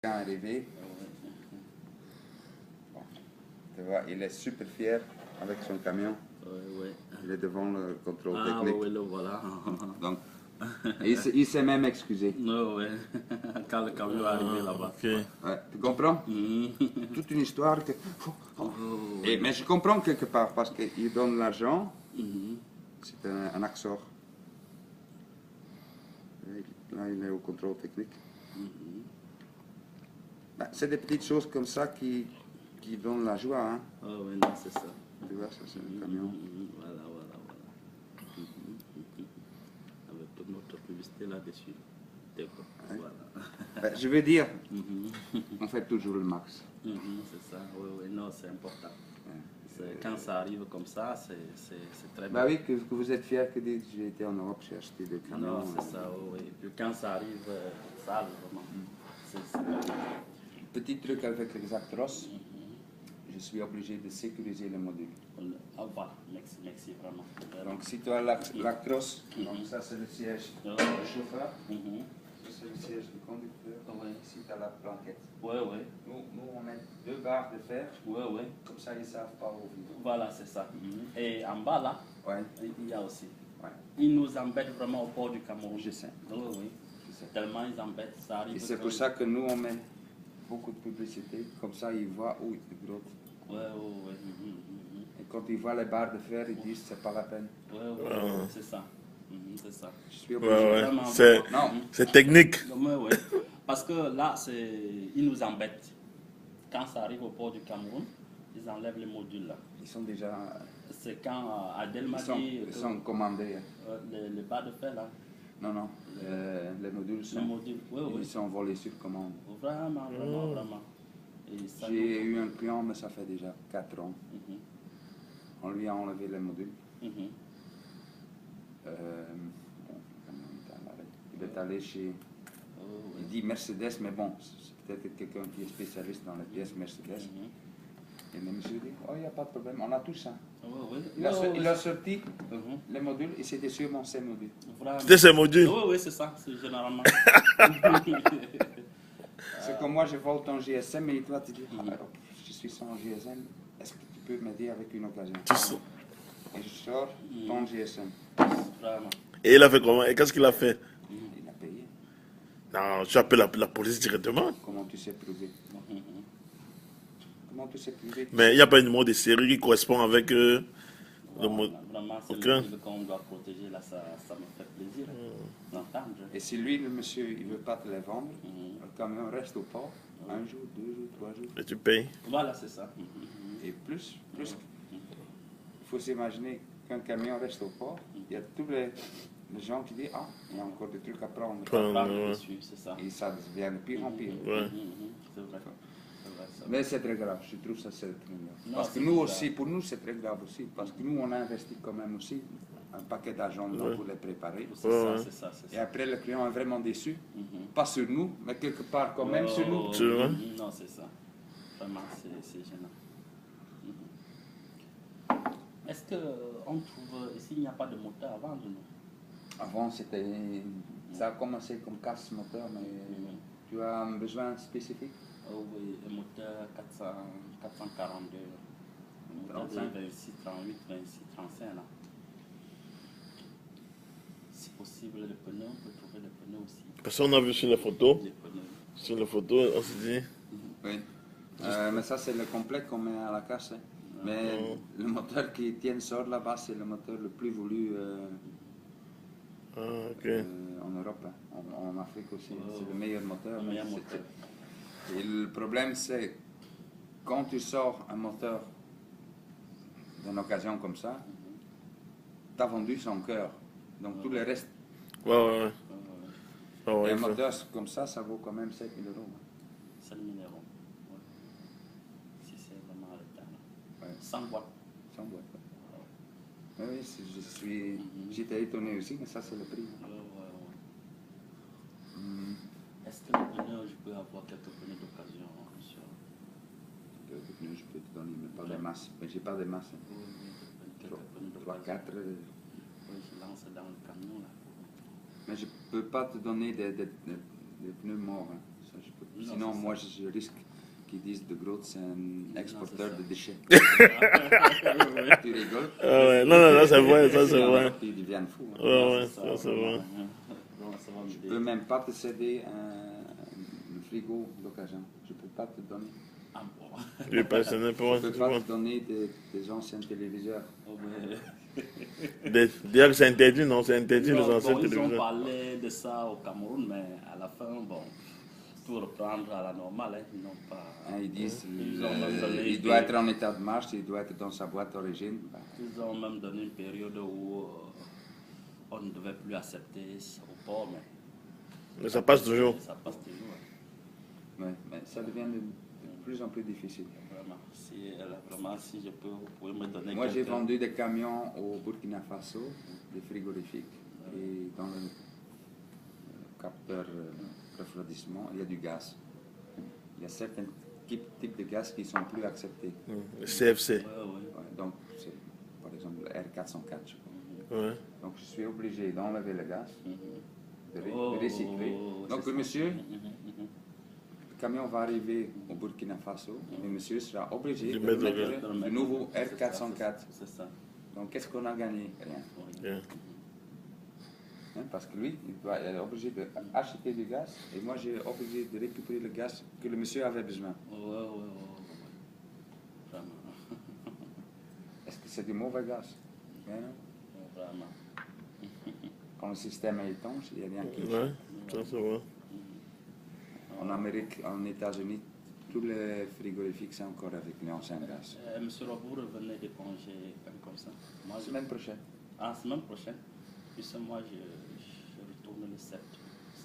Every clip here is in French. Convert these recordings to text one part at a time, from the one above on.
Arrivé. Bon, tu vois, il est super fier avec son camion. Ouais. Il est devant le contrôle Ah technique. oui, le voilà. Donc, il s'est même excusé. Ouais. Quand le camion est arrivé là-bas. Ok. Ouais, tu comprends? Toute une histoire que... mais je comprends quelque part parce qu'il donne l'argent. C'est un Axor. Là, il est au contrôle technique. Ben, c'est des petites choses comme ça qui donnent la joie. Hein. Ah oui, non, c'est ça. Tu vois, ça c'est un camion. Voilà. Avec toute notre publicité là-dessus. D'accord. Voilà. Ben, je veux dire, on fait toujours le max. C'est ça, oui, non, c'est important. Quand ça arrive comme ça, c'est très bien. Bah oui, que vous êtes fier que j'ai été en Europe, j'ai acheté des camions. Non, c'est ça, oui. Et puis quand ça arrive, ça arrive vraiment. C'est Petit truc avec les Actros, je suis obligé de sécuriser le module. Ah, voilà, merci vraiment. Donc si tu as l'Actros, donc ça c'est le siège du chauffeur, ça c'est le siège du conducteur, ici tu as la planquette. Oui. Nous on met 2 barres de fer, Oui. comme ça ils ne savent pas où vivre. Voilà, c'est ça. Et en bas là, Ouais. il y a aussi. Ouais. Ils nous embêtent vraiment au port du Cameroun. Je sais. Oui. Je sais. Tellement ils embêtent, ça arrive. Et c'est pour ça que nous on met beaucoup de publicité, comme ça ils voient où est le gros. Oui. Et quand ils voient les barres de fer, ils disent c'est pas la peine. Oui, c'est ça. C'est ça. Je suis obligé. Ouais. Non. C'est technique. Oui. Parce que là, ils nous embêtent. Quand ça arrive au port du Cameroun, ils enlèvent les modules là. Ils sont déjà. C'est quand Adèle m'a dit Ils sont commandés. les barres de fer là. Non. Les modules sont. Les modules, oui. Ils sont volés sur commande. Vraiment. Et ça J'ai eu un client, mais ça fait déjà 4 ans. On lui a enlevé les modules. Il est allé chez. Il dit Mercedes, mais bon, c'est peut-être quelqu'un qui est spécialiste dans les pièces Mercedes. Et le monsieur dit oh, il n'y a pas de problème, on a tout ça. Il a sorti les modules et c'était sûrement ces modules. C'était ces modules. Oui, c'est ça, c'est généralement. C'est comme moi, je vole ton GSM et toi tu dis alors, je suis sans GSM, est-ce que tu peux m'aider avec une occasion? Et je sors ton GSM. Vraiment. Et il a fait comment? Et qu'est-ce qu'il a fait? Il a payé. Non, tu appelles la police directement. Comment tu sais prouver? Comment tu sais prouver? Mais il n'y a pas un numéro de série qui correspond avec le mot. Vraiment, c'est Okay. le qu'on doit protéger, là, ça me fait plaisir d'entendre. Et si lui, le monsieur, il ne veut pas te les vendre, le camion reste au port, 1 jour, 2 jours, 3 jours. Et tu payes. Voilà, c'est ça. Et plus, il faut s'imaginer qu'un camion reste au port, il y a tous les gens qui disent ah, il y a encore des trucs à prendre. Prendre dessus, c'est ça. Et ça devient de pire en pire. Ouais. C'est vrai. Mais c'est très grave, je trouve ça c'est très grave. Non, Parce que c'est nous grave. aussi, pour nous c'est très grave aussi, parce que nous on a investi quand même aussi un paquet d'argent pour les préparer. C'est ça. Et après le client est vraiment déçu, pas sur nous, mais quelque part quand même sur nous. Tu vois? Non, c'est ça. Vraiment, c'est gênant. Est-ce qu'on trouve ici, il n'y a pas de moteur à vendre, nous? Avant c'était, ça a commencé comme casse moteur, mais tu as un besoin spécifique? Oh oui, le moteur 442, le moteur de 26, 38, 26, 35 là. Si possible, les pneus, on peut trouver les pneus aussi. Parce qu'on a vu sur les photos. Les pneus. Sur les photos, on s'est dit. Oui. Mais ça c'est le complet qu'on met à la casse. Hein. Mais le moteur qui Étienne sort là-bas, c'est le moteur le plus voulu en Europe, hein. En Afrique aussi. C'est le meilleur moteur. Le meilleur moteur. Et le problème c'est, quand tu sors un moteur d'une occasion comme ça, tu as vendu son cœur. Donc tout le reste. Ouais. Et un moteur comme ça vaut quand même 7 000 €. 7 000 €. Ouais. Si c'est vraiment à l'état. Ouais. 100 boîtes. Sans boîte. Oui, j'étais étonné aussi, mais ça c'est le prix. Est-ce que les pneus, je peux avoir quelques pneus d'occasion, monsieur? Quelques pneus, je peux te donner, mais pas des masses. Mais j'ai pas de masses. Quelques pneus 3, d'occasion. 4. Oui, je lance dans le camion là. Mais je peux pas te donner des pneus morts. Hein. Non, Sinon, c'est moi, je risque qu'ils disent de Groot, c'est un exporteur de déchets. Oui. Tu rigoles? Ah ouais, non, non, ça c'est vrai, ça c'est Non, vrai. ils deviennent fous. Hein. Ouais, ouais, C'est ça c'est vrai. Vraiment, ça va Je ne m'aider. peux même pas te céder un frigo d'occasion. Je ne peux pas te donner. Ah bon. Je pas, c'est Je ne n'importe peux pas quoi. te donner des anciens téléviseurs. Oh, mais- Dire que c'est interdit, non, c'est interdit les Non, anciens bon, ils ont téléviseurs. parlé de ça au Cameroun, mais à la fin, bon, tout reprendre à la normale. Hein, ils n'ont pas. Hein, ils disent Ils ont même donné il doit être en état de marche, il doit être dans sa boîte d'origine. Ben, Ils ont même donné une période où on ne devait plus accepter ça au port, Mais ça passe toujours. ça passe toujours. Hein. ouais, mais ça devient de plus en plus difficile. Vraiment, si je peux, vous pouvez me donner Moi, j'ai quelqu'un. vendu des camions au Burkina Faso, des frigorifiques. Et dans le capteur refroidissement, il y a du gaz. Il y a certains types de gaz qui ne sont plus acceptés. Le CFC. Ouais, ouais. Ouais, donc, c'est par exemple le R404. Je crois. Ouais. Donc, je suis obligé d'enlever le gaz, de Oh, recycler. Donc, c'est le ça. monsieur, le camion va arriver au Burkina Faso, et le monsieur sera obligé de mettre mettre le- le nouveau R404. C'est ça. Donc, qu'est-ce qu'on a gagné? Rien. Bien. Hein, parce que lui, il est obligé d'acheter du gaz, et moi, j'ai obligé de récupérer le gaz que le monsieur avait besoin. Ouais. Vraiment. Est-ce que c'est du mauvais gaz? Hein? Vraiment. Quand le système est étanche, il n'y a rien qui... Ouais, ça c'est vrai. En Amérique, en États-Unis, tous les frigorifiques, c'est encore avec l'ancien gaz. Monsieur Robou, revenez de congé comme ça. Moi, Semaine prochaine. Ah, semaine prochaine. Puisque moi, je retourne le 7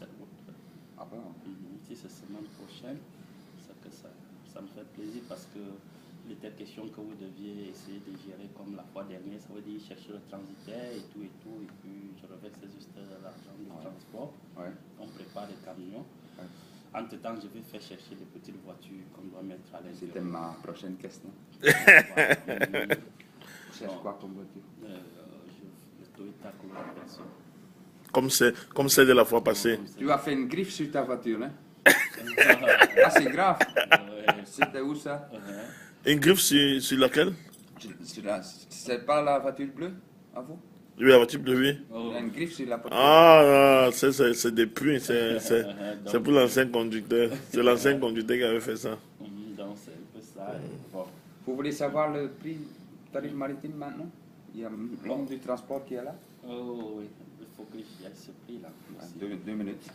août. Ah bon? Si c'est semaine prochaine, c'est que ça me fait plaisir parce que il était question que vous deviez essayer de gérer comme la fois dernière. Ça veut dire chercher le transitaire et tout. Et puis je reverse juste l'argent du transport. Ouais. On prépare les camions. Ouais. Entre-temps, je vais faire chercher les petites voitures qu'on doit mettre à C'était l'intérieur. ma prochaine question. Voilà. Tu cherches quoi comme voiture? Le Toyota Corolla Verso. Comme celle de la fois passée. Tu as fait une griffe sur ta voiture, hein? Ah, c'est grave. C'était où ça? Une griffe sur laquelle? C'est pas la voiture bleue, à vous? Oui, la voiture bleue, oui. Il y a une griffe sur la voiture. Ah, c'est des puits, c'est pour l'ancien conducteur. C'est l'ancien conducteur qui avait fait ça. Donc c'est un peu ça. Bon. Vous voulez savoir le prix tarif maritime maintenant? Il y a l'homme du transport qui est là. Oh oui, il faut que j'y aille ce prix-là. Deux minutes.